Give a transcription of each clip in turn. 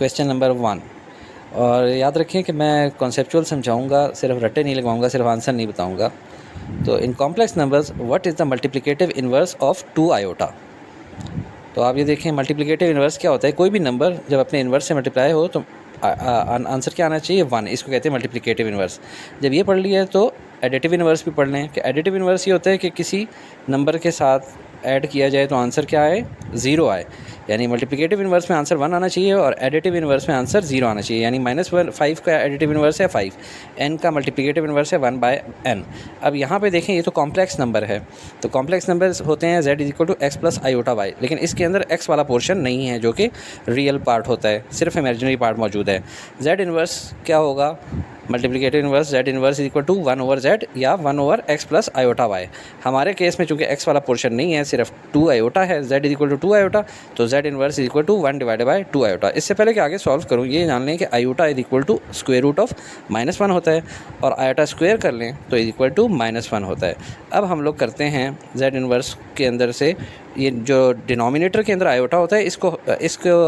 Question number 1। और याद रखें कि मैं कॉन्सेप्चुअल समझाऊंगा, सिर्फ रट्टे नहीं लगवाऊंगा, सिर्फ आंसर नहीं बताऊंगा। तो in complex numbers what is the multiplicative inverse of 2 iota. तो आप ये देखें मल्टीप्लिकेटिव इन्वर्स क्या होता है। कोई भी नंबर जब अपने इन्वर्स से मल्टीप्लाई हो तो आंसर क्या आना चाहिए, 1। इसको कहते हैं मल्टीप्लिकेटिव इन्वर्स। जब ये पढ़ लिया है तो एडिटिव इन्वर्स भी पढ़ लें कि एडिटिव इन्वर्स ये होता है कि किसी नंबर के साथ ऐड किया जाए तो आंसर क्या आए, 0 आए। यानी मल्टीप्लिकेटिव इन्वर्स में आंसर 1 आना चाहिए और एडिटिव इन्वर्स में आंसर 0 आना चाहिए। यानी -5 का एडिटिव इन्वर्स है 5, n का मल्टीप्लिकेटिव इन्वर्स है 1/n। अब यहाँ पे देखें ये तो कॉम्प्लेक्स नंबर है, तो कॉम्प्लेक्स नंबर्स होते हैं z = x + i/y, लेकिन इसके अंदर x वाला पोर्शन नहीं है जो कि रियल पार्ट होता है, सिर्फ इमेजिनरी पार्ट मौजूद है। z इन्वर्स क्या होगा, multiplicative inverse z inverse = 1/z या 1/x + i/y। हमारे केस में चूँकि x वाला पोर्शन नहीं है, सिर्फ 2 आयोटा है, z = 2 आयोटा, तो z इन्वर्स = 1/2 आयोटा। इससे पहले कि आगे सॉल्व करूँ ये जान लें कि आयोटा = (-1) होता है और आयोटा स्क्वायर कर लें तो (-1) होता है। अब हम लोग करते हैं z इन्वर्स के अंदर से ये जो डिनोमिनेटर के अंदर आयोटा होता है इसको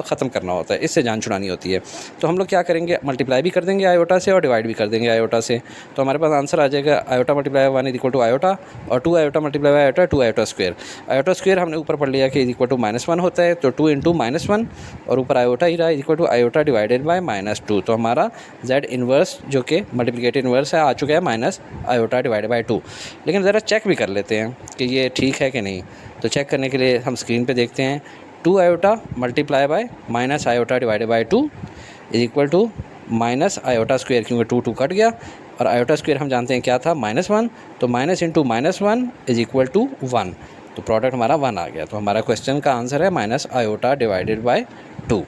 ख़त्म करना होता है, इससे जान छुड़ानी होती है। तो हम लोग क्या करेंगे, मल्टीप्लाई भी कर देंगे आयोटा से और डिवाइड भी कर देंगे आयोटा से। तो हमारे पास आंसर आ जाएगा आयोटा × 1 = आयोटा और 2 iota × iota 2 iota square. Iota square हमने ऊपर पढ़ लिया कि (-1) होता है, तो 2 × -1 और ऊपर आयोटा ही रहा = आयोटा / -2। तो हमारा z इन्वर्स जो कि मल्टीप्लिकेटिव इन्वर्स है आ चुका है -आयोटा / 2। लेकिन ज़रा चेक भी कर लेते हैं कि ये ठीक है कि नहीं। तो चेक करने के लिए हम स्क्रीन पे देखते हैं 2 आयोटा × -आयोटा / 2 = -आयोटा स्क्वायर, क्योंकि 2 कट गया और आयोटा स्क्वायर हम जानते हैं क्या था, -1, तो -(-1) = 1, तो प्रोडक्ट हमारा 1 आ गया। तो हमारा क्वेश्चन का आंसर है -iota / 2।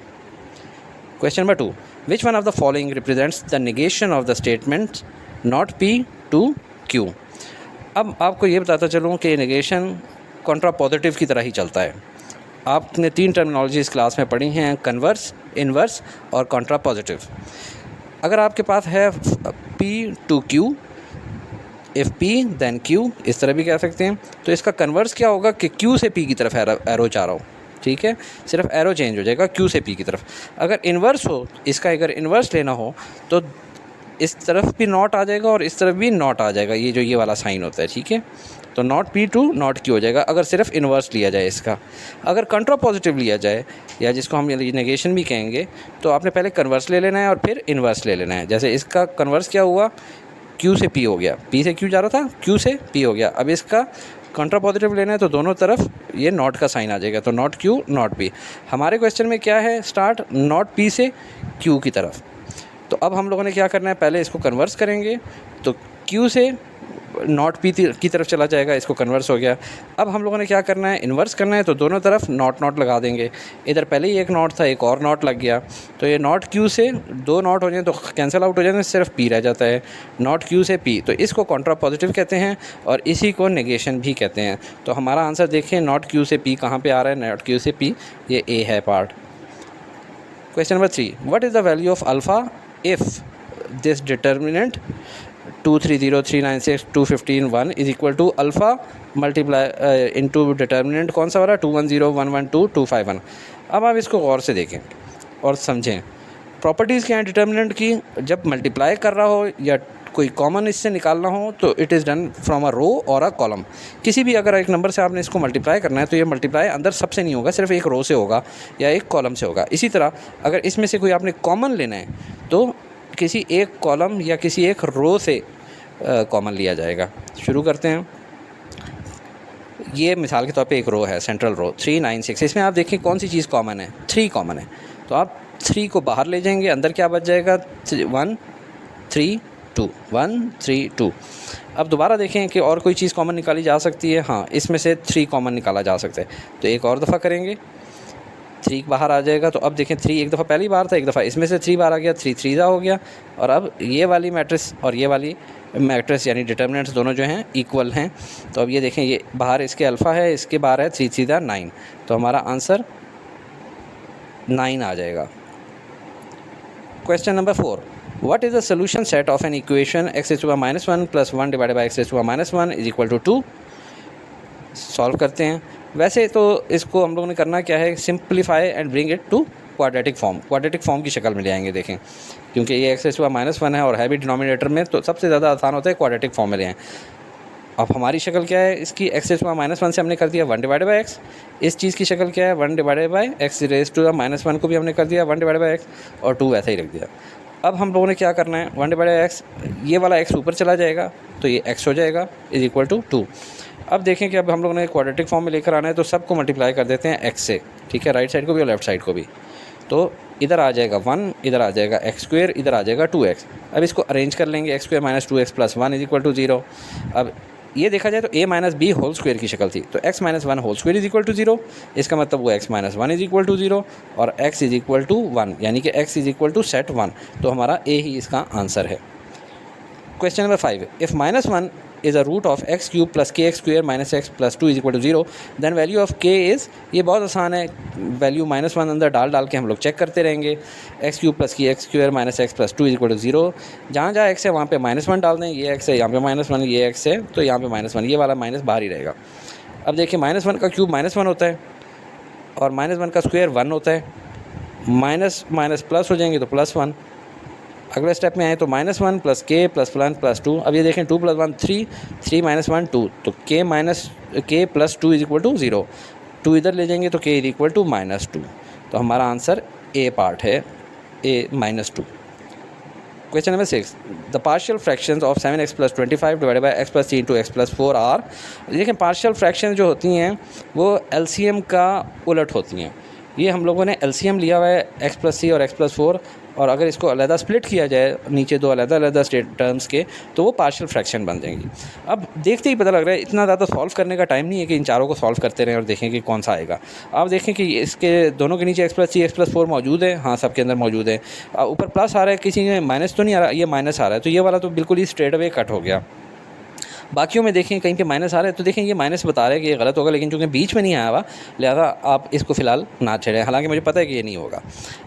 Question number 2, which one of the following represents the negation of the statement not P to Q। अब आपको ये बताता चलूँ कि नेगेशन कॉन्ट्रा पॉजिटिव की तरह ही चलता है। आपने 3 टर्मिनोलॉजी इस क्लास में पढ़ी हैं, कन्वर्स, इन्वर्स और कॉन्ट्रा पॉजिटिव। अगर आपके पास है P to Q, if P then Q, इस तरह भी कह सकते हैं, तो इसका कन्वर्स क्या होगा कि Q से P की तरफ एरो जा रहा हो, ठीक है, सिर्फ एरो चेंज हो जाएगा Q से P की तरफ। अगर इन्वर्स हो, इसका अगर इन्वर्स लेना हो तो इस तरफ भी नॉट आ जाएगा और इस तरफ भी नॉट आ जाएगा, ये जो ये वाला साइन होता है, ठीक है। तो not P to not Q हो जाएगा अगर सिर्फ इन्वर्स लिया जाए इसका। अगर कंट्रा पॉजिटिव लिया जाए या जिसको हम नेगेशन भी कहेंगे, तो आपने पहले कन्वर्स ले लेना है और फिर इन्वर्स ले लेना है। जैसे इसका कन्वर्स क्या हुआ, Q से P हो गया, P से Q जा रहा था, Q से P हो गया। अब इसका कंट्रा पॉजिटिव लेना है तो दोनों तरफ ये नॉट का साइन आ जाएगा, तो नॉट Q नॉट P। हमारे क्वेश्चन में क्या है, स्टार्ट नॉट P से Q की तरफ। तो अब हम लोगों ने क्या करना है, पहले इसको कन्वर्स करेंगे तो Q से नॉट P की तरफ चला जाएगा, इसको कन्वर्स हो गया। अब हम लोगों ने क्या करना है, इन्वर्स करना है, तो दोनों तरफ नॉट लगा देंगे। इधर पहले ही एक नॉट था, एक और नॉट लग गया, तो ये नॉट Q से 2 नॉट हो जाए तो कैंसिल आउट हो जाते हैं, सिर्फ P रह जाता है, नॉट Q से P। तो इसको कॉन्ट्रा पॉजिटिव कहते हैं और इसी को नेगेशन भी कहते हैं। तो हमारा आंसर देखें, नॉट Q से P कहाँ पर आ रहा है, नॉट Q से P, ये A है part. Question number 3, what is the value of alpha if this determinant 230396215 is equal to alpha multiply into determinant कौन सा हो रहा है, 210112 अब आप इसको गौर से देखें और समझें। प्रॉपर्टीज़ क्या हैं डिटर्मिनेंट की, जब मल्टीप्लाई कर रहा हो या कोई कॉमन इससे निकालना हो तो it is done from a row और अ कॉलम। किसी भी अगर एक नंबर से आपने इसको मल्टीप्लाई करना है तो ये मल्टीप्लाई अंदर सबसे नहीं होगा, सिर्फ एक रो से होगा या एक कॉलम से होगा। इसी तरह अगर इसमें से कोई आपने कॉमन लेना है तो किसी एक कॉलम या किसी एक रो से कॉमन लिया जाएगा। शुरू करते हैं। ये मिसाल के तौर पे एक रो है, सेंट्रल रो 396, इसमें आप देखें कौन सी चीज़ कॉमन है, 3 कॉमन है। तो आप 3 को बाहर ले जाएंगे, अंदर क्या बच जाएगा, 1 3 2 1 3 2। अब दोबारा देखें कि और कोई चीज़ कॉमन निकाली जा सकती है, हाँ इसमें से 3 कॉमन निकाला जा सकता है। तो एक और दफ़ा करेंगे, 3 बाहर आ जाएगा। तो अब देखें 3 एक दफ़ा पहली बार था, एक दफ़ा इसमें से 3 बार आ गया, 3 3 हो गया। और अब ये वाली मैट्रिक्स और ये वाली मैट्रिक्स यानी डिटर्मिनेंट्स दोनों जो हैं इक्वल हैं। तो अब ये देखें, ये बाहर इसके अल्फ़ा है, इसके बाहर है 3 3 9, तो हमारा आंसर 9 आ जाएगा। Question number 4, what is the solution set of an equation x⁻1 + 1 / x⁻1 is equal to 2। Solve करते हैं। वैसे तो इसको हम लोगों ने करना क्या है, simplify and bring it to quadratic form की शक्ल में ले आएंगे। देखें क्योंकि ये X raise to power minus one है और है भी डिनोमिनेटर में, तो सबसे ज़्यादा आसान होता है क्वाड्रेटिक फॉर्म में ले आएँ। अब हमारी शक्ल क्या है इसकी, X raise to power minus one से हमने कर दिया 1 डिवाइडेड बाई एक्स। इस चीज़ की शक्ल क्या है, 1 divided by X raise to power minus one को भी हमने कर दिया 1 डिवाइडेड बाई एक्स और 2 ऐसा ही रख दिया। अब हम लोगों ने क्या करना है, 1 डिवाइडेड बाई एक्स, ये वाला एक्स ऊपर चला जाएगा तो ये एक्स हो जाएगा इज इक्वल टू 2। अब देखें कि अब हम लोगों ने क्वाड्रेटिक फॉर्म में लेकर आना है, तो सबको मल्टीप्लाई कर देते हैं एक्स से, ठीक है, राइट साइड को भी और लेफ्ट साइड को भी। तो इधर आ जाएगा 1, इधर आ जाएगा एक्स स्क्वेयर, इधर आ जाएगा 2x। अब इसको अरेंज कर लेंगे, X square minus 2x plus 1 is equal to 0। अब ये देखा जाए तो a minus B whole square की शक्ल थी, तो x minus 1 whole square is equal to 0, इसका मतलब वो x minus 1 is equal to 0 और x इज इक्वल टू 1, यानी कि x is equal to set 1। तो हमारा a ही इसका आंसर है। Question number 5, if minus 1 is a root of x cube plus kx square minus x plus 2 is equal to 0, then value of k is, ये बहुत आसान है, value -1 अंदर डाल के हम लोग चेक करते रहेंगे। x cube plus K X square minus X plus 2 is equal to 0, जहाँ x है वहाँ पे -1 डाल दें, ये x है यहाँ पे -1, ये x है तो यहाँ पे -1, ये वाला माइनस बाहर ही रहेगा। अब देखिए -1 का क्यूब -1 होता है और -1 का स्क्वेयर 1 होता है, माइनस माइनस प्लस हो जाएंगे तो +1। अगले स्टेप में आए तो -1 प्लस के प्लस 1 प्लस 2। अब ये देखें 2 + 1 3, 3 - 1 2, तो k plus 2 is equal to 0। 2 इधर ले जाएंगे तो k इज इक्वल टू -2। तो हमारा आंसर ए पार्ट है, a -2। Question number 6, the partial fractions of 7x plus 25 divided by x plus 3 x plus 4 are. देखें पार्शियल फ्रैक्शन जो होती हैं वो एलसीएम का उलट होती हैं। ये हम लोगों ने एलसीएम लिया हुआ है x प्लस 3 और x प्लस 4, और अगर इसको अलहदा स्प्लिट किया जाए नीचे दो अलग स्टेट टर्म्स के, तो वो पार्शियल फ्रैक्शन बन जाएंगी। अब देखते ही पता लग रहा है इतना ज़्यादा सॉल्व करने का टाइम नहीं है कि इन चारों को सॉल्व करते रहें और देखें कि कौन सा आएगा। आप देखें कि इसके दोनों के नीचे x प्लस 3 x प्लस 4 मौजूद है, हाँ सबके अंदर मौजूद है। ऊपर प्लस आ रहा है, किसी में माइनस तो नहीं आ रहा, ये माइनस आ रहा है, तो ये वाला तो बिल्कुल ही स्ट्रेट अवे कट हो गया। बाकियों में देखें कहीं पे माइनस आ रहा है तो देखें ये माइनस बता रहा है कि ये गलत होगा, लेकिन चूँकि बीच में नहीं आया हुआ लिहाजा आप इसको फ़िलहाल ना छेड़ें, हालांकि मुझे पता है कि ये नहीं होगा।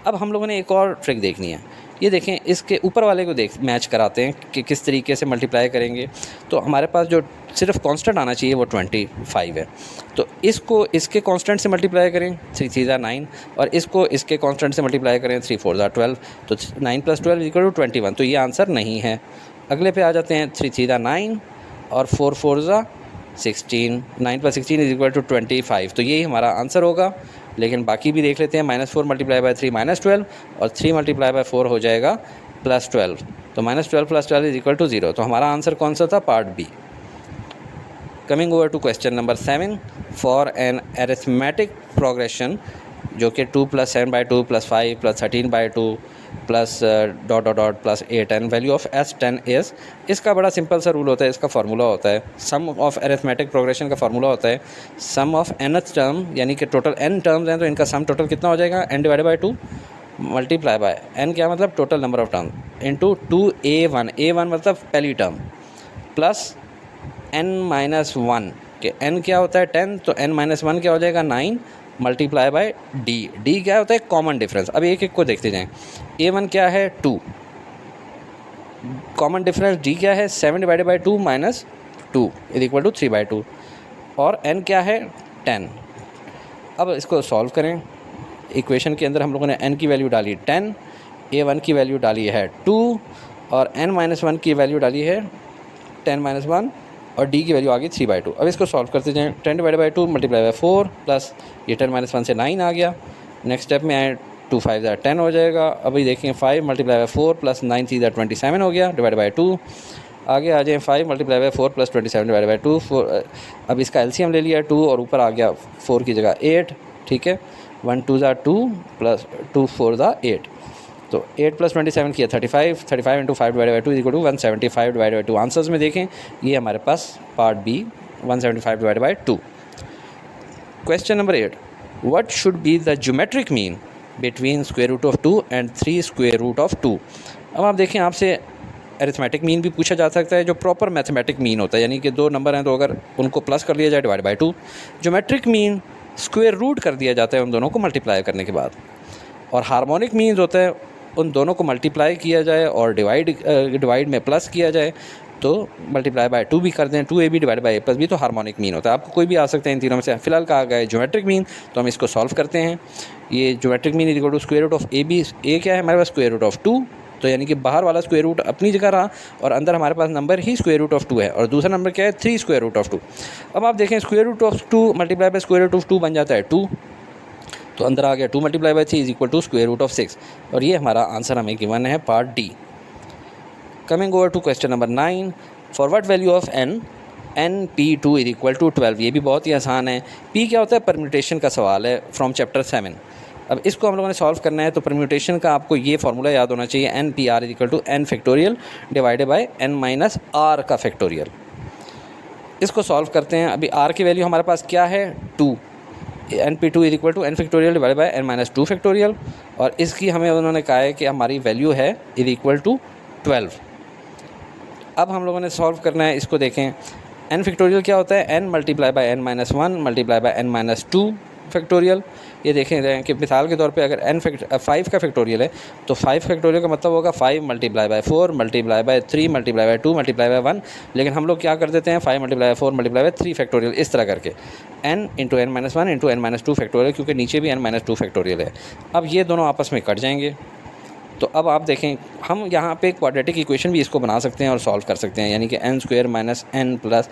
अब हम लोगों ने एक और ट्रिक देखनी है। ये देखें इसके ऊपर वाले को मैच कराते हैं कि किस तरीके से मल्टीप्लाई करेंगे। तो हमारे पास जो सिर्फ कांस्टेंट आना चाहिए वो 25 है, तो इसको इसके कांस्टेंट से मल्टीप्लाई करें, 3 3 = 9, और इसको इसके कांस्टेंट से मल्टीप्लाई करें, 3 4 = 12, तो 9 + 12 = 21। तो ये आंसर नहीं है। अगले पे आ जाते हैं, 3 3 = 9 और 4 4 = 16, 9 + 16 = 25, तो यही हमारा आंसर होगा। लेकिन बाकी भी देख लेते हैं, -4 × 3 -12 और 3 × 4 हो जाएगा +12, तो -12 + 12 = 0। तो हमारा आंसर कौन सा था, part B. Coming over to question number 7, for an arithmetic progression जो कि 2 + 7/2 + 5 + 13/2 plus ... plus 8 and value of S10 is. इसका बड़ा सिंपल सा रूल होता है, इसका फार्मूला होता है सम ऑफ अरिथमेटिक प्रोग्रेशन का फार्मूला होता है सम ऑफ nth टर्म, यानी कि टोटल n टर्म्स हैं तो इनका सम टोटल कितना हो जाएगा, n/2 मल्टीप्लाई बाय n, क्या मतलब total number of term, into 2a1, a1 मतलब पहली टर्म, प्लस n-1 के n क्या होता है 10, तो n-1 क्या हो जाएगा 9 मल्टीप्लाई बाय d क्या होता है कॉमन डिफरेंस। अब एक एक को देखते जाएं। a1 क्या है 2, कॉमन डिफरेंस d क्या है 7/2 - 2 = 3/2, और n क्या है 10। अब इसको सॉल्व करें। इक्वेशन के अंदर हम लोगों ने n की वैल्यू डाली 10, a1 की वैल्यू डाली है 2 और n-1 की वैल्यू डाली है 10-1 और d की वैल्यू आ गई 3/2। अब इसको सॉल्व करते जाएँ। 10/2 मल्टीप्लाई बाय 4 प्लस ये 10-1 से 9 आ गया। नेक्स्ट स्टेप में आए 2 5 = 10 हो जाएगा। अभी देखें 5 मल्टीप्लाई बाय 4 प्लस 9 3 = 27 हो गया, डिवाइड बाय 2। आगे आ जाएँ 5 multiply by 4 plus 27 divide by 2। अब इसका एलसीएम ले लिया 2 और ऊपर आ गया 4 की जगह 8, ठीक है। 1 2 = 2 प्लस 2 4 = 8, तो 8 + 27 किया 35, 35 × 5 divide by 2 = 175 divide by 2। Answers में देखें ये हमारे पास part B 175 divide by 2। Question number 8, what should be the geometric mean between √2 and 3√2। अब आप देखें आपसे अरिथमेटिक मीन भी पूछा जा सकता है, जो प्रॉपर मैथमेटिक मीन होता है, यानी कि दो नंबर हैं तो अगर उनको प्लस कर लिया जाए divide by 2। Geometric mean square root कर दिया जाता है उन दोनों को मल्टीप्लाई करने के बाद, और हार्मोनिक मीन्स होता है उन दोनों को मल्टीप्लाई किया जाए और डिवाइड में प्लस किया जाए, तो मल्टीप्लाई बाय 2 भी कर दें, 2ab divide by a plus b तो हार्मोनिक मीन होता है। आपको कोई भी आ सकता है इन तीनों में से। फिलहाल कहा गया है ज्योमेट्रिक मीन, तो हम इसको सॉल्व करते हैं। ये geometric mean is equal to square root of ab, a क्या है हमारे पास स्क्वायर रूट ऑफ 2, तो यानी कि बाहर वाला स्क्वायर रूट अपनी जगह रहा और अंदर हमारे पास नंबर ही स्क्वायर रूट ऑफ 2 है, और दूसरा नंबर क्या है 3 स्क्वायर रूट ऑफ 2। अब आप देखें square root of 2 multiply by square root of 2 बन जाता है 2, तो अंदर आ गया 2 multiply by 3 is equal to square root of 6, और ये हमारा आंसर हमें गिवन है part D. Coming over to question number 9, for what value of n p2 is equal to 12। ये भी बहुत ही आसान है। p क्या होता है, परम्यूटेशन का सवाल है फ्रॉम चैप्टर 7। अब इसको हम लोगों ने सॉल्व करना है, तो परम्यूटेशन का आपको ये फार्मूला याद होना चाहिए, N P R is equal to N factorial divided by N minus R का फैक्टोरियल। इसको सॉल्व करते हैं। अभी आर की वैल्यू हमारे पास क्या है 2, N P two is equal to N factorial divide by N minus 2 factorial, और इसकी हमें उन्होंने कहा है कि हमारी वैल्यू है इज इक्वल टू 12। अब हम लोगों ने सॉल्व करना है, इसको देखें। एन फैक्टोरियल क्या होता है, N multiply by N minus 1 multiply by N minus 2 factorial. ये देखें कि मिसाल के तौर पे अगर n 5 का फैक्टोरियल है तो 5 फैक्टोरियल का मतलब होगा 5 multiply by 4 multiply by 3 multiply by 2 multiply by 1, लेकिन हम लोग क्या कर देते हैं 5 multiply by 4 multiply by 3 factorial, इस तरह करके n into N minus 1 into N minus 2 factorial, क्योंकि नीचे भी n माइनस 2 फैक्टोरियल है। अब ये दोनों आपस में कट जाएंगे, तो अब आप देखें हम यहाँ पे क्वाड्रेटिक इक्वेशन भी इसको बना सकते हैं और सॉल्व कर सकते हैं, यानी कि n square minus N plus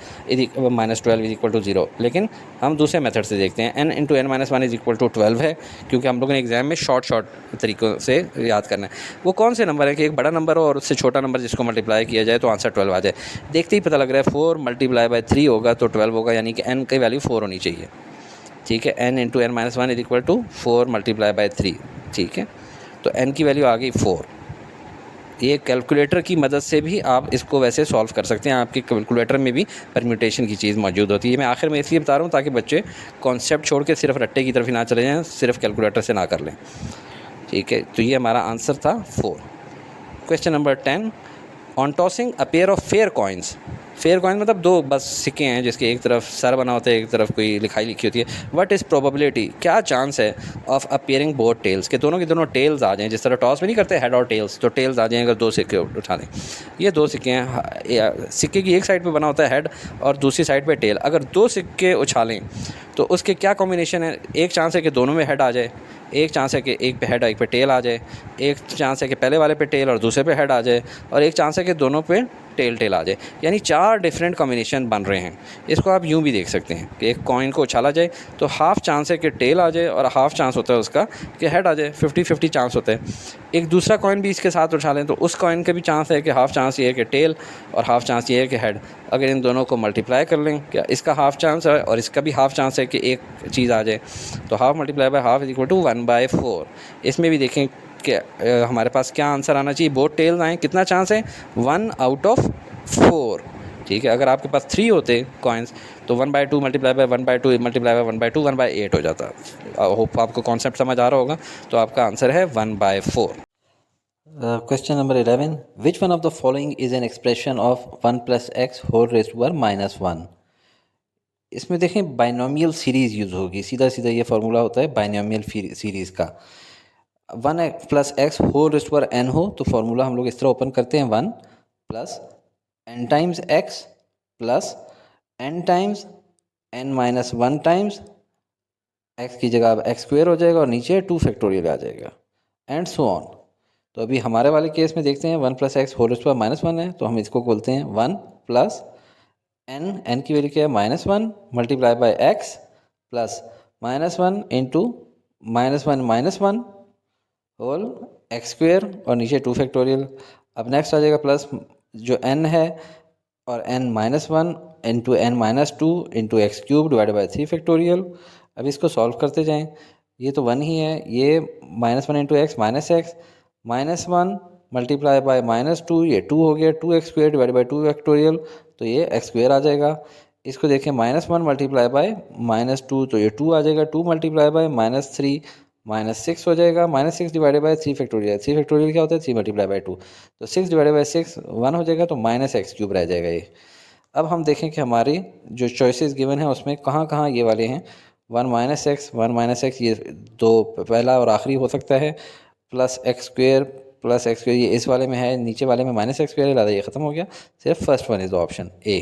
minus 12 is equal to 0। लेकिन हम दूसरे मेथड से देखते हैं, n into N minus 1 is equal to 12 है, क्योंकि हम लोगों ने एग्जाम में शॉर्ट तरीक़ों से याद करना है। वो कौन से नंबर है कि एक बड़ा नंबर हो और उससे छोटा नंबर जिसको मल्टीप्लाई किया जाए तो आंसर 12 आ जाए। देखते ही पता लग रहा है 4 मल्टीप्लाई बाय 3 होगा तो 12 होगा, यानी कि n की वैल्यू 4 होनी चाहिए। ठीक है, n into N minus 1 is equal to 4 multiply by 3। ठीक है, तो n की वैल्यू आ गई 4। ये कैलकुलेटर की मदद से भी आप इसको वैसे सॉल्व कर सकते हैं, आपके कैलकुलेटर में भी परम्यूटेशन की चीज़ मौजूद होती है। मैं आखिर में इसलिए बता रहा हूँ ताकि बच्चे कॉन्सेप्ट छोड़ के सिर्फ रट्टे की तरफ ही ना चले जाएँ, सिर्फ कैलकुलेटर से ना कर लें। ठीक है, तो ये हमारा आंसर था 4। Question number 10, on tossing a pair of fair coins. Fair coin मतलब दो बस सिक्के हैं जिसके एक तरफ सर बना होता है, एक तरफ कोई लिखाई लिखी होती है। व्हाट इज़ प्रोबेबिलिटी, क्या चांस है ऑफ अपेयरिंग बोथ टेल्स, के दोनों की दोनों टेल्स आ जाएं। जिस तरह टॉस में नहीं करते हेड और टेल्स, तो टेल्स आ जाएं अगर दो सिक्के उठा लें। ये दो सिक्के हैं, सिक्के की एक साइड पे बना होता है हेड और दूसरी साइड पे टेल। अगर दो सिक्के उछालें तो उसके क्या कॉम्बिनेशन है, एक चांस है कि दोनों में हेड आ जाए, एक चांस है कि एक पे हेड एक पे टेल आ जाए, एक चांस है कि पहले वाले पे टेल और दूसरे पे हेड आ जाए, और एक चांस है कि दोनों पे टेल आ जाए। यानी 4 डिफरेंट कॉम्बिनेशन बन रहे हैं। इसको आप यूँ भी देख सकते हैं कि एक कॉइन को उछाला जाए तो हाफ़ चांस है कि टेल आ जाए और हाफ़ चांस होता है उसका कि हेड आ जाए, 50-50 चांस होता है। एक दूसरा कॉइन भी इसके साथ उछालें तो उस कॉइन का भी चांस है कि हाफ़ चांस ये है कि टेल और हाफ़ चांस ये है कि हेड। अगर इन दोनों को मल्टीप्लाई कर लें, क्या इसका हाफ़ चांस है और इसका भी हाफ़ चांस है कि एक चीज़ आ जाए, तो half multiply by half is equal to 1/4। इसमें भी देखें कि हमारे पास क्या आंसर आना चाहिए, बोथ टेल्स आएँ, कितना चांस है 1 आउट ऑफ 4। ठीक है, अगर आपके पास 3 होते कॉइन्स तो 1/2 मल्टीप्लाई बाय 1/2 मल्टीप्लाई बाय 1/2 1/8 हो जाता। होप आपको कॉन्सेप्ट समझ आ रहा होगा। तो आपका आंसर है 1/4। Question number 11, which one of the following is an expression of 1 + x whole raised to power -1। इसमें देखें बाइनोमियल सीरीज़ यूज़ होगी, सीधा सीधा ये फार्मूला होता है बाइनोमियल सीरीज़ का। 1 + x whole raised to n हो तो फार्मूला हम लोग इस तरह ओपन करते हैं, 1 + n times x plus n times n minus 1 times x की जगह अब x² हो जाएगा और नीचे 2 फैक्टोरियल आ जाएगा, एंड सो ऑन। तो अभी हमारे वाले केस में देखते हैं 1 + x whole raised to power -1 है, तो हम इसको बोलते हैं 1 + n की वैल्यू क्या है -1 multiply by x plus -1 into -1 whole x² और नीचे 2 फैक्टोरियल। अब नेक्स्ट आ जाएगा प्लस जो n है और n-1 into n-2 into x³ divide by 3 factorial. अब इसको सॉल्व करते जाएं, ये तो 1 ही है, ये -1 इंटू x -1 मल्टीप्लाई बाय -2, ये 2 हो गया, 2x² डिवाइड बाई 2 फैक्टोरियल, तो ये x² आ जाएगा। इसको देखें -1 मल्टीप्लाई बाय -2 तो ये 2 आ जाएगा, 2 मल्टीप्लाई बाय -3 -6 हो जाएगा, -6 डिवाइडेड बाय 3 फैक्टोरियल। 3 फैक्टोरियल क्या होता है 3 मल्टीप्लाई बाय 2, तो 6 डिवाइडेड बाय 6 1 हो जाएगा, तो -x³ रह जाएगा ये। अब हम देखें कि हमारी जो चॉइसेस गिवन है उसमें कहाँ कहाँ ये वाले हैं, 1 - x ये दो पहला और आखिरी हो सकता है, plus x² plus x square, ये इस वाले में है, नीचे वाले में माइनस एक्स स्क्वायर है, लिहाजा ये ख़त्म हो गया। सिर्फ first one is the option A.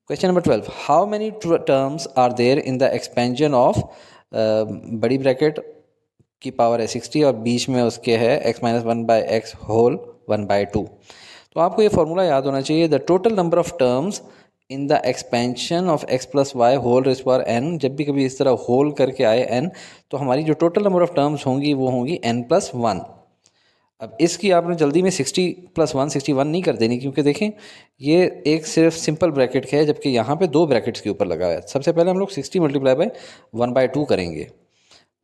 Question number 12, how many terms are there in the expansion of, बड़ी ब्रैकेट की पावर है 60 और बीच में उसके है x माइनस 1/x होल 1/2। तो आपको ये फार्मूला याद होना चाहिए, the total number of terms in the expansion of x plus Y whole raise power n। जब भी कभी इस तरह होल करके आए n, तो हमारी जो टोटल नंबर ऑफ टर्म्स होंगी वो होंगी n+1। अब इसकी आपने जल्दी में 60 + 1 61 नहीं कर देनी, क्योंकि देखें ये एक सिर्फ सिंपल ब्रैकेट है, जबकि यहाँ पे दो ब्रैकेट्स के ऊपर लगा है। सबसे पहले हम लोग 60 × 1/2 करेंगे,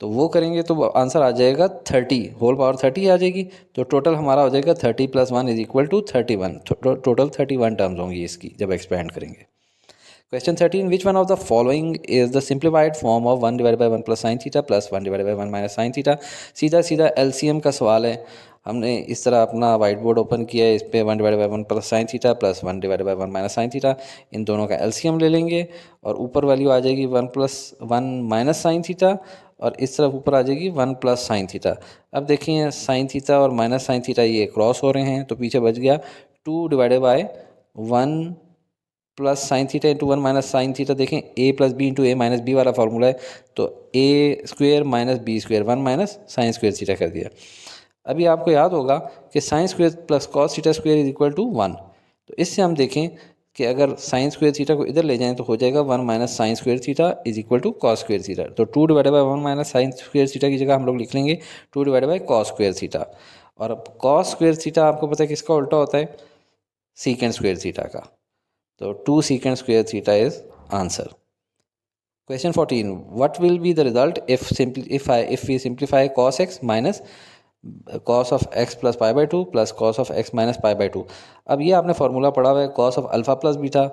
तो वो करेंगे तो आंसर आ जाएगा 30, होल पावर 30 आ जाएगी। तो टोटल हमारा हो जाएगा 30 + 1 = 31। टोटल 31 टर्म्स होंगी इसकी जब एक्सपेंड करेंगे। Question 13, which one of the following is the simplified form of 1/1 + sin theta plus 1/1 - sin theta. सीधा सीधा एलसीएम का सवाल है। हमने इस तरह अपना वाइट बोर्ड ओपन किया है, इस पर 1/1 + sin theta plus 1/1 - sin theta, इन दोनों का एलसीएम ले लेंगे और ऊपर वैल्यू आ जाएगी 1 + 1 - sin थीटा, और इस तरफ ऊपर आ जाएगी 1 + sin थीटा। अब देखिए sin थीटा और माइनस sin थीटा ये क्रॉस हो रहे हैं, तो पीछे बच गया 2/1 + sin थीटा × 1 - sin थीटा। देखें a + b × a - b वाला फार्मूला है, तो a² - b², 1 - sin square theta कर दिया। अभी आपको याद होगा कि sin square plus cos theta square = 1। तो इससे हम देखें कि अगर sin स्क्वायर थीटा को इधर ले जाएं तो हो जाएगा 1 - sin square theta = cos square theta. तो 2/1 - sin स्क्वायर थीटा की जगह हम लोग लिख लेंगे 2/cos स्क्वायर थीटा। और अब cos स्क्वायर थीटा आपको पता है किसका उल्टा होता है, सीकेंड स्क्वायर थीटा का। तो 2 secant square theta is answer. Question 14, what will be the result if we simplify cos x minus cos of x plus pi/2 plus cos of x minus pi/2। अब ये आपने formula पढ़ा हुआ है cos of alpha plus beta,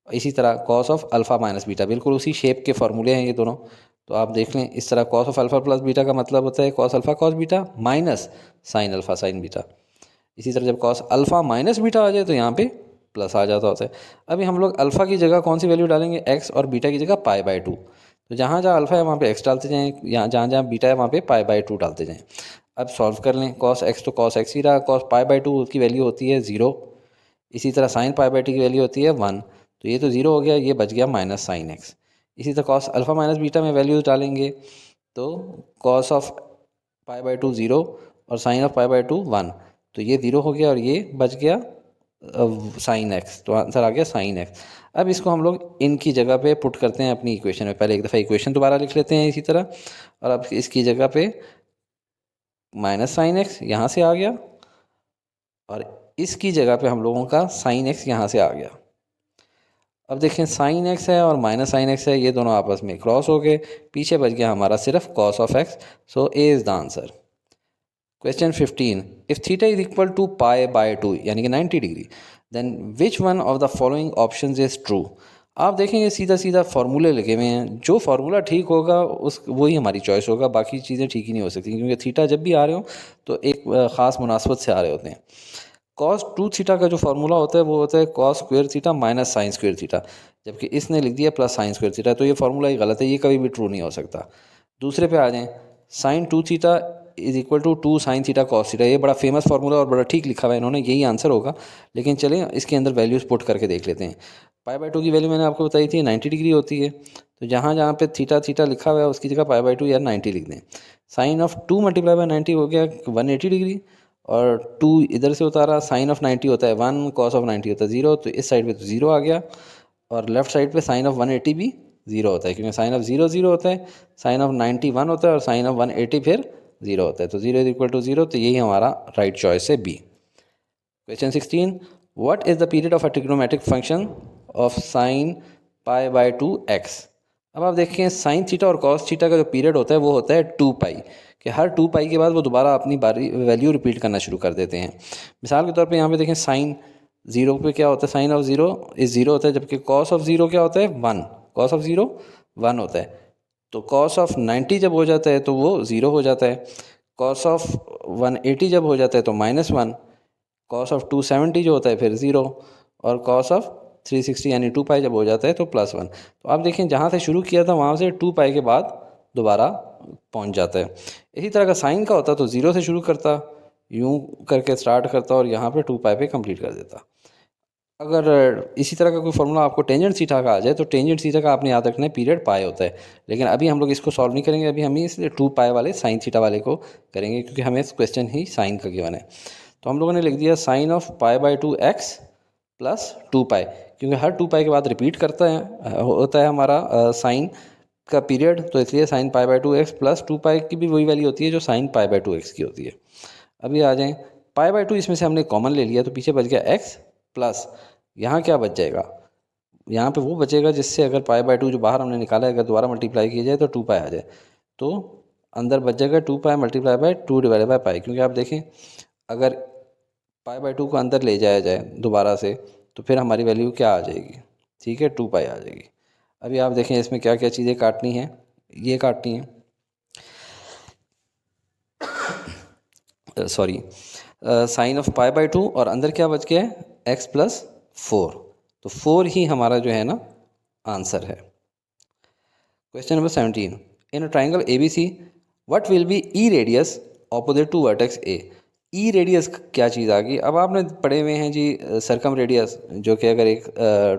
इसी तरह cos of alpha minus beta, बिल्कुल उसी शेप के फार्मूले हैं ये दोनों। तो आप देख लें इस तरह cos of alpha plus beta का मतलब होता है cos alpha cos beta minus sin alpha sin beta. इसी तरह जब cos अल्फ़ा माइनस बीटा आ जाए तो यहाँ पे प्लस आ जाता होता है। अभी हम लोग अल्फ़ा की जगह कौन सी वैल्यू डालेंगे, x, और बीटा की जगह pi/2। तो जहाँ जहाँ अल्फ़ा है वहाँ पे x डालते जाएँ, जहाँ जहाँ बीटा है वहाँ पे pi/2 डालते जाएँ। अब सॉल्व कर लें, cos x तो cos x ही रहा, cos pi/2 की वैल्यू होती है 0, इसी तरह sin pi/2 की वैल्यू होती है 1, तो ये तो 0 हो गया, ये बच गया माइनस sin x। इसी तरह cos अल्फ़ा माइनस बीटा में वैल्यूज डालेंगे तो cos ऑफ pi/2 0 और sin ऑफ pi/2 1, तो ये 0 हो गया और ये बच गया sin x, तो आंसर आ गया sin x। अब इसको हम लोग इनकी जगह पे पुट करते हैं अपनी इक्वेशन में। पहले एक दफ़ा इक्वेशन दोबारा लिख लेते हैं इसी तरह, और अब इसकी जगह पे माइनस sin x यहाँ से आ गया और इसकी जगह पे हम लोगों का sin x यहाँ से आ गया। अब देखें sin x है और माइनस sin x है, ये दोनों आपस में क्रॉस हो गए, पीछे बच गया हमारा सिर्फ cos of x। So A is the answer. Question 15, if theta is equal to pi/2 यानी कि 90 degree, then which one of the following options is true. आप देखेंगे सीधा सीधा फार्मूले लगे हुए हैं, जो फार्मूला ठीक होगा उस वही हमारी चॉइस होगा, बाकी चीज़ें ठीक ही नहीं हो सकती, क्योंकि थीटा जब भी आ रहे हो तो एक ख़ास मुनासबत से आ रहे होते हैं। cos 2 थीटा का जो फार्मूला होता है वो होता है cos square theta minus sine square theta, जबकि इसने लिख दिया प्लस साइन स्क्वायर थीटा, तो ये फार्मूला ही गलत है, ये कभी भी ट्रू नहीं हो सकता। दूसरे पे आ जाएँ, sin 2 theta is equal to 2 sin theta cos theta, ये बड़ा फेमस फार्मूला और बड़ा ठीक लिखा हुआ है इन्होंने, यही आंसर होगा। लेकिन चलें इसके अंदर वैल्यूज़ पुट करके देख लेते हैं। pi/2 की वैल्यू मैंने आपको बताई थी 90 डिग्री होती है, तो जहाँ जहाँ पे थीटा थीटा लिखा हुआ है उसकी जगह pi/2 या 90 लिख दें। साइन ऑफ 2 × 90 हो गया 180 डिग्री, और 2 इधर से उतारा, साइन ऑफ 90 होता है 1, cos ऑफ 90 होता है 0, तो इस साइड पे तो 0 आ गया, और लेफ्ट साइड पे साइन ऑफ 180 भी 0 होता है, क्योंकि साइन ऑफ 0 0 होता है, साइन ऑफ 90 1 होता है और साइन ऑफ 180 फिर 0 होता है, तो 0 = 0, तो यही हमारा राइट चॉइस है B. Question 16, what is the period of a trigonometric function of sine pi/2 x। अब आप देखें साइन थीटा और कॉस थीटा का जो पीरियड होता है वो होता है 2π, कि हर 2π के बाद वो दोबारा अपनी वैल्यू रिपीट करना शुरू कर देते हैं। मिसाल के तौर पे यहाँ पे देखें साइन 0 पे क्या होता है, साइन ऑफ 0 इज़ 0 होता है, जबकि कॉस ऑफ 0 क्या होता है 1, कॉस ऑफ 0 1 होता है। तो कॉस ऑफ 90 जब हो जाता है तो वो 0 हो जाता है, कॉस ऑफ 180 जब हो जाता है तो -1, कॉस ऑफ 270 जो होता है फिर 0, और कॉस ऑफ 360 यानी 2π जब हो जाता है तो +1। तो आप देखें जहाँ से शुरू किया था वहाँ से 2π के बाद दोबारा पहुँच जाता है। इसी तरह का साइन का होता तो 0 से शुरू करता, यूँ करके स्टार्ट करता और यहाँ पे 2 पाई पे कंप्लीट कर देता। अगर इसी तरह का कोई फार्मूला आपको टेंजेंट थीटा का आ जाए तो टेंजेंट थीटा का आपने याद रखना है पीरियड पाई होता है, लेकिन अभी हम लोग इसको सॉल्व नहीं करेंगे, अभी हम इस 2 पाई वाले साइन थीटा वाले को करेंगे क्योंकि हमें इस क्वेश्चन ही साइन का गिवन है। तो हम लोगों ने लिख दिया sine of pi by 2 X plus 2 pi, क्योंकि हर 2 पाई के बाद रिपीट करता है होता है हमारा साइन का पीरियड, तो इसलिए sine pi by 2 X plus 2 पाई की भी वही वैल्यू होती है जो साइन पाई बाई 2 एक्स की होती है। अभी आ जाएँ पाई बाई 2, इसमें से हमने कॉमन ले लिया तो पीछे बच गया एक्स प्लस यहाँ क्या बच जाएगा, यहाँ पे वो बचेगा जिससे अगर पाई बाई 2 जो बाहर हमने निकाला है अगर दोबारा मल्टीप्लाई किया जाए तो 2 पाई आ जाए, तो अंदर बच जाएगा 2 पाई multiply by 2 divided by pi, क्योंकि आप देखें अगर पाई बाई 2 को अंदर ले जाया जाए दोबारा से तो फिर हमारी वैल्यू क्या आ जाएगी, ठीक है 2 पाई आ जाएगी। अभी आप देखें इसमें क्या क्या चीज़ें काटनी है, ये काटनी है sorry sine of pi by 2 और अंदर क्या बच गया है एक्स प्लस 4, तो 4 ही हमारा जो है ना आंसर है। क्वेश्चन नंबर 17, इन अ triangle A B C what will be E radius opposite to vertex A. E radius क्या चीज़ आ गई, अब आपने पढ़े हुए हैं जी सरकम रेडियस, जो कि अगर एक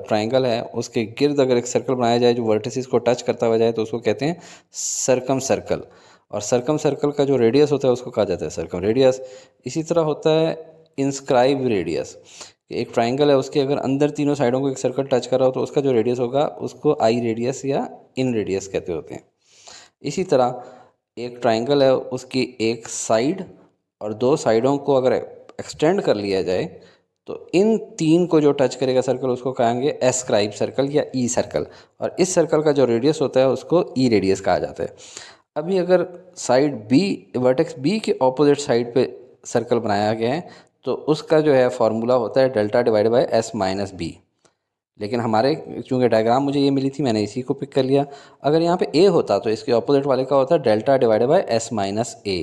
ट्राइंगल है उसके गिर्द अगर एक सर्कल बनाया जाए जो वर्टिसेस को टच करता हुआ जाए तो उसको कहते हैं सरकम सर्कल, और सरकम सर्कल का जो रेडियस होता है उसको कहा जाता है सरकम रेडियस। इसी तरह होता है इंस्क्राइब रेडियस, एक ट्राइंगल है उसके अगर अंदर तीनों साइडों को एक सर्कल टच कर रहा हो तो उसका जो रेडियस होगा उसको आई रेडियस या इन रेडियस कहते होते हैं। इसी तरह एक ट्राइंगल है उसकी एक साइड और 2 साइडों को अगर एक्सटेंड कर लिया जाए तो इन 3 को जो टच करेगा सर्कल उसको कहेंगे एस्क्राइब सर्कल या ई सर्कल, और इस सर्कल का जो रेडियस होता है उसको ई रेडियस कहा जाता है। अभी अगर साइड बी वर्टेक्स बी के ऑपोजिट साइड पे सर्कल बनाया गया है तो उसका जो है फार्मूला होता है delta divide by S minus B, लेकिन हमारे चूँकि डायग्राम मुझे ये मिली थी मैंने इसी को पिक कर लिया। अगर यहाँ पे ए होता तो इसके ऑपोजिट वाले का होता delta divide by S minus A,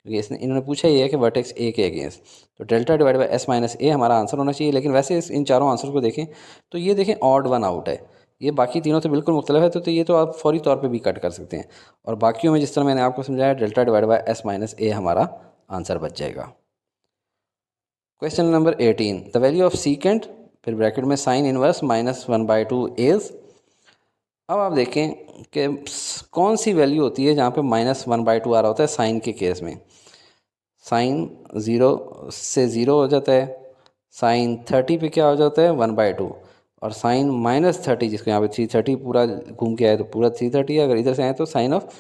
क्योंकि इसने इन्होंने पूछा ये है कि वर्टेक्स ए के अगेंस्ट, तो delta divide by S minus A हमारा आंसर होना चाहिए। लेकिन वैसे इन चारों आंसर को देखें तो ये देखें ऑड वन आउट है, ये बाकी तीनों से बिल्कुल मुख्तलिफ है, तो ये तो आप फौरी तौर पे भी कट कर सकते हैं, और बाकियों में जिस तरह मैंने आपको समझाया delta divide by S minus A हमारा आंसर बच जाएगा। Question number 18, the value of secant फिर ब्रैकेट में साइन इनवर्स -1/2 इज। अब आप देखें कि कौन सी वैल्यू होती है जहाँ पे -1/2 आ रहा होता है साइन के केस में, साइन 0 से 0 हो जाता है, साइन 30 पे क्या हो जाता है 1/2, और साइन -30 जिसको यहाँ पे 330 पूरा घूम के आए तो पूरा 330 है, अगर इधर से आए तो साइन ऑफ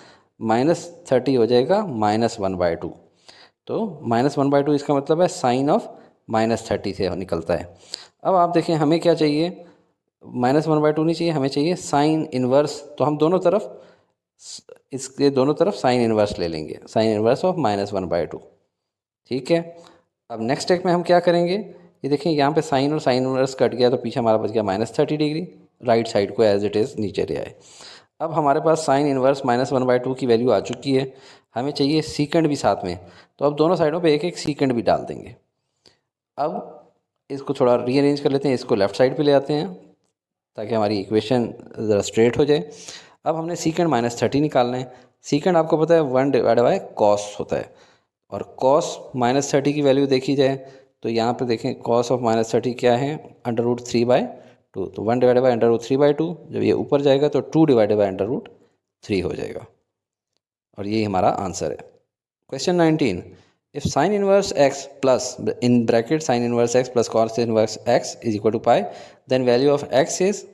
-30 हो जाएगा -1/2, तो -1/2 इसका मतलब है साइन ऑफ -30 से निकलता है। अब आप देखें हमें क्या चाहिए, -1/2 नहीं चाहिए, हमें चाहिए साइन इनवर्स, तो हम दोनों तरफ इसके दोनों तरफ साइन इनवर्स ले लेंगे, साइन इनवर्स ऑफ -1/2, ठीक है। अब नेक्स्ट स्टेप में हम क्या करेंगे, ये देखें यहाँ पे साइन और साइन इनवर्स कट गया तो पीछे हमारा बच गया -30 डिग्री, राइट साइड को एज इट इज़ नीचे ले आए। अब हमारे पास साइन इनवर्स -1/2 की वैल्यू आ चुकी है, हमें चाहिए सीकेंड भी साथ में, तो अब दोनों साइडों पे एक एक सीकेंड भी डाल देंगे। अब इसको थोड़ा रीअरेंज कर लेते हैं, इसको लेफ़्ट साइड पे ले आते हैं ताकि हमारी इक्वेशन ज़रा स्ट्रेट हो जाए। अब हमने सीकेंड -30 निकालना है, सीकेंड आपको पता है 1 डिवाइड बाय कॉस होता है, और कॉस -30 की वैल्यू देखी जाए तो यहाँ पे देखें कॉस ऑफ -30 क्या है √3/2, तो 1 डिवाइड बाय √3/2, जब ये ऊपर जाएगा तो 2 डिवाइड बाय √3 हो जाएगा, और यही हमारा आंसर है। Question 19, if sine inverse X plus in bracket sine inverse X plus cos inverse X is equal to pi, then value of X is,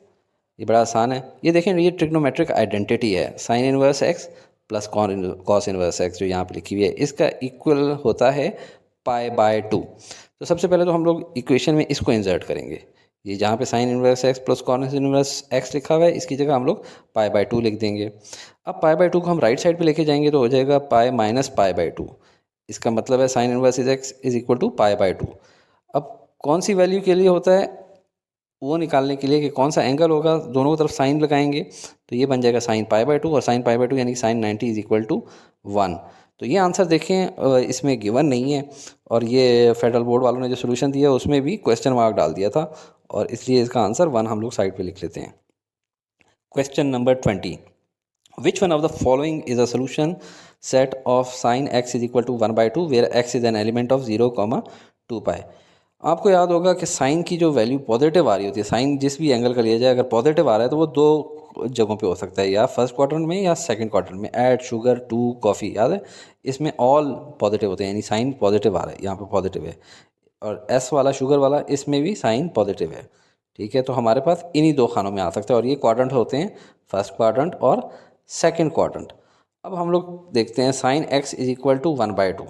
ये बड़ा आसान है, ये देखें ये ट्रिग्नोमेट्रिक आइडेंटिटी है, sine inverse X plus cos inverse X जो यहाँ पे लिखी हुई है इसका इक्वल होता है π/2। तो सबसे पहले तो हम लोग इक्वेशन में इसको इंसर्ट करेंगे, ये जहाँ पे sign inverse X plus cos inverse x लिखा हुआ है इसकी जगह हम लोग π/2 लिख देंगे। अब π/2 को हम राइट साइड पे लेके जाएंगे तो हो जाएगा पाई माइनस π/2, इसका मतलब है sine inverse is X is equal to π/2। अब कौन सी वैल्यू के लिए होता है वो निकालने के लिए कि कौन सा एंगल होगा, दोनों तरफ साइन लगाएंगे तो ये बन जाएगा साइन π/2, और साइन π/2 यानी साइन 90 इज इक्वल टू 1। तो ये आंसर देखें इसमें गिवन नहीं है, और ये फेडरल बोर्ड वालों ने जो सोल्यूशन दिया उसमें भी क्वेश्चन मार्क डाल दिया था, और इसलिए इसका आंसर 1 हम लोग साइड पे लिख लेते हैं। Question number 20, which one of the following is a solution set of sine X is equal to 1/2 where X is an element of 0,2 pi. आपको याद होगा कि साइन की जो वैल्यू पॉजिटिव आ रही होती है, साइन जिस भी एंगल का लिया जाए अगर पॉजिटिव आ रहा है तो वो दो जगहों पे हो सकता है, या फर्स्ट क्वाड्रेंट में या सेकंड क्वाड्रेंट में। ऐड शुगर टू कॉफ़ी, याद है, इसमें ऑल पॉजिटिव होते हैं, यानी साइन पॉजिटिव आ रहा है, यहाँ पे पॉजिटिव है। और एस वाला शुगर वाला, इसमें भी साइन पॉजिटिव है। ठीक है, तो हमारे पास इन्हीं दो खानों में आ सकता है, और ये क्वाड्रेंट होते हैं फर्स्ट क्वाड्रेंट और सेकंड क्वाड्रेंट। अब हम लोग देखते हैं sine X is equal to 1/2।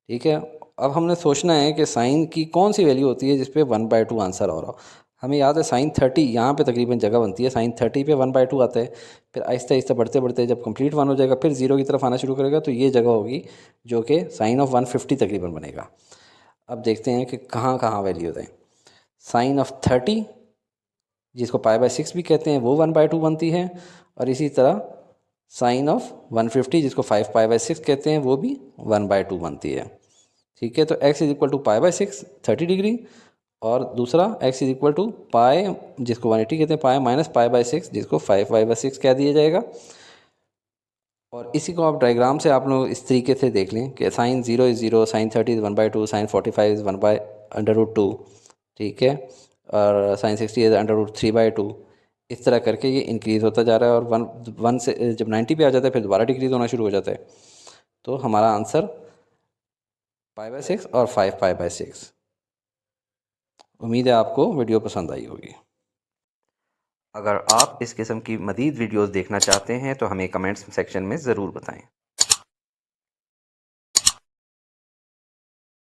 ठीक है, अब हमने सोचना है कि साइन की कौन सी वैल्यू होती है जिस पे 1/2 आंसर हो रहा हो। हमें याद है साइन 30 यहाँ पे तकरीबन जगह बनती है, साइन 30 पे 1/2 आता है। फिर आहिस्ता आहिस्ता बढ़ते बढ़ते जब कंप्लीट 1 हो जाएगा फिर 0 की तरफ आना शुरू करेगा, तो ये जगह होगी जो कि साइन ऑफ 150 तकरीबन बनेगा। अब देखते हैं कि कहाँ कहाँ वैल्यूज हैं। साइन ऑफ 30 जिसको π/6 भी कहते हैं वो 1/2 बनती है, और इसी तरह साइन ऑफ 150 जिसको 5π/6 कहते हैं वो भी 1/2 बनती है। ठीक है, तो x is equal to π/6 30 degree, और दूसरा x is equal to pi जिसको 180 कहते हैं, पाई माइनस π/6 जिसको 5π/6 कह दिया जाएगा। और इसी को आप डायग्राम से आप लोग इस तरीके से देख लें कि sine 0 is 0, sine 30 is 1/2, sine 45 is 1/√2। ठीक है, और साइन 60 इज़ √3/2। इस तरह करके ये इंक्रीज़ होता जा रहा है, और वन से जब 90 पे आ जाता है फिर दोबारा डिक्रीज़ होना शुरू हो जाता है। तो हमारा आंसर π/6 और 5π/6। उम्मीद है आपको वीडियो पसंद आई होगी। अगर आप इस किस्म की मज़ीद वीडियोज़ देखना चाहते हैं तो हमें कमेंट्स सेक्शन में ज़रूर बताएं।